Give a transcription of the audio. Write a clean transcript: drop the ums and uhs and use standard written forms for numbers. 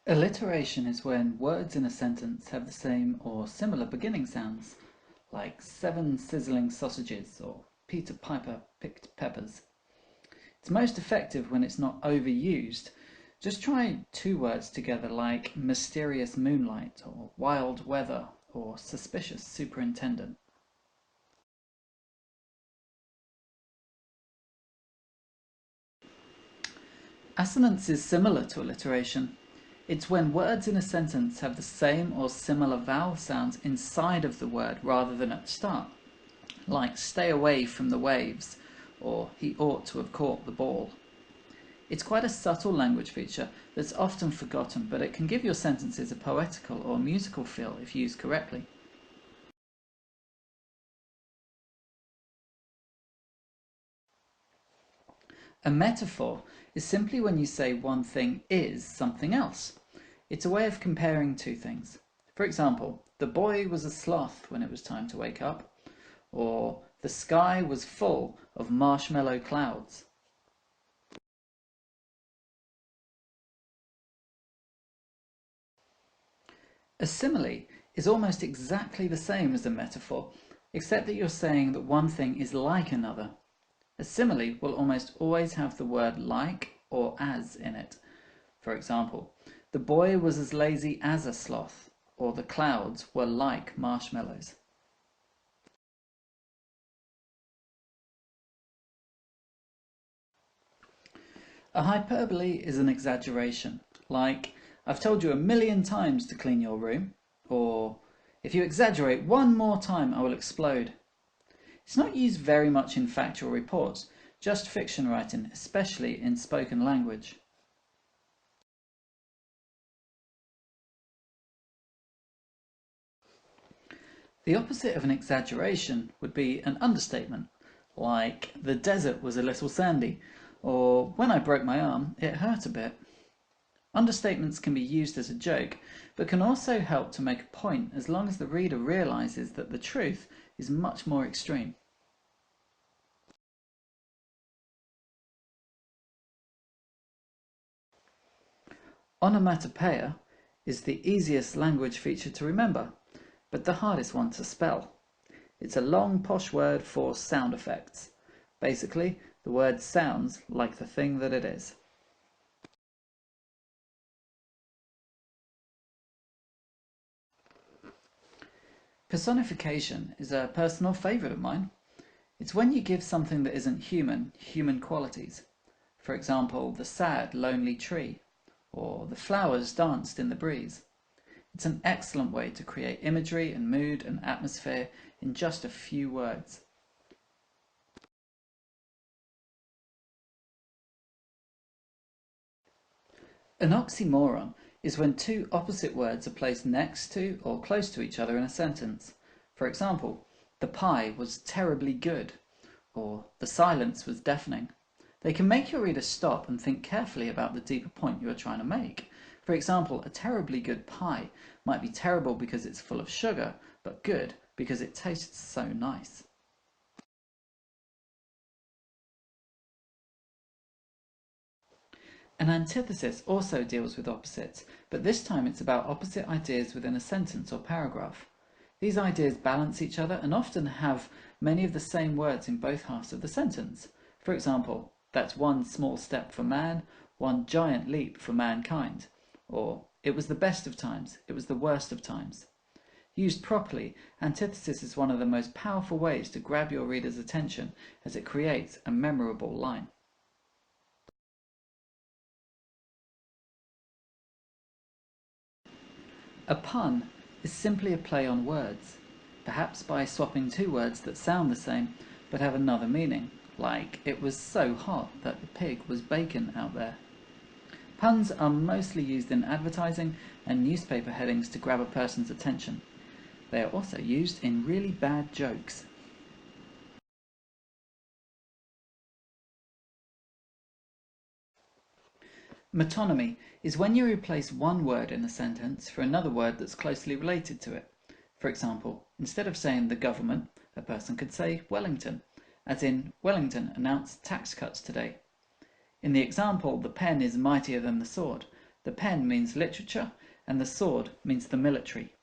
Alliteration is when words in a sentence have the same or similar beginning sounds, like 7 sizzling sausages or Peter Piper picked peppers. It's most effective when it's not overused. Just try two words together like mysterious moonlight or wild weather or suspicious superintendent. Assonance is similar to alliteration. It's when words in a sentence have the same or similar vowel sounds inside of the word rather than at the start, like stay away from the waves or he ought to have caught the ball. It's quite a subtle language feature that's often forgotten, but it can give your sentences a poetical or musical feel if used correctly. A metaphor is simply when you say one thing is something else. It's a way of comparing two things. For example, the boy was a sloth when it was time to wake up, or the sky was full of marshmallow clouds. A simile is almost exactly the same as a metaphor, except that you're saying that one thing is like another. A simile will almost always have the word like or as in it. For example, the boy was as lazy as a sloth, or the clouds were like marshmallows. A hyperbole is an exaggeration, like, I've told you a million times to clean your room, or, if you exaggerate one more time I will explode. It's not used very much in factual reports, just fiction writing, especially in spoken language. The opposite of an exaggeration would be an understatement, like the desert was a little sandy, or when I broke my arm, it hurt a bit. Understatements can be used as a joke, but can also help to make a point as long as the reader realises that the truth is much more extreme. Onomatopoeia is the easiest language feature to remember, but the hardest one to spell. It's a long posh word for sound effects. Basically, the word sounds like the thing that it is. Personification is a personal favourite of mine. It's when you give something that isn't human, human qualities. For example, the sad, lonely tree, or the flowers danced in the breeze. It's an excellent way to create imagery and mood and atmosphere in just a few words. An oxymoron is when two opposite words are placed next to or close to each other in a sentence. For example, the pie was terribly good, or the silence was deafening. They can make your reader stop and think carefully about the deeper point you are trying to make. For example, a terribly good pie might be terrible because it's full of sugar, but good because it tastes so nice. An antithesis also deals with opposites, but this time it's about opposite ideas within a sentence or paragraph. These ideas balance each other and often have many of the same words in both halves of the sentence. For example, that's one small step for man, one giant leap for mankind. Or, it was the best of times, it was the worst of times. Used properly, antithesis is one of the most powerful ways to grab your reader's attention as it creates a memorable line. A pun is simply a play on words, perhaps by swapping two words that sound the same but have another meaning, like it was so hot that the pig was bacon out there. Puns are mostly used in advertising and newspaper headings to grab a person's attention. They are also used in really bad jokes. Metonymy is when you replace one word in a sentence for another word that's closely related to it. For example, instead of saying the government, a person could say Wellington, as in Wellington announced tax cuts today. In the example, the pen is mightier than the sword, The pen means literature, and the sword means the military.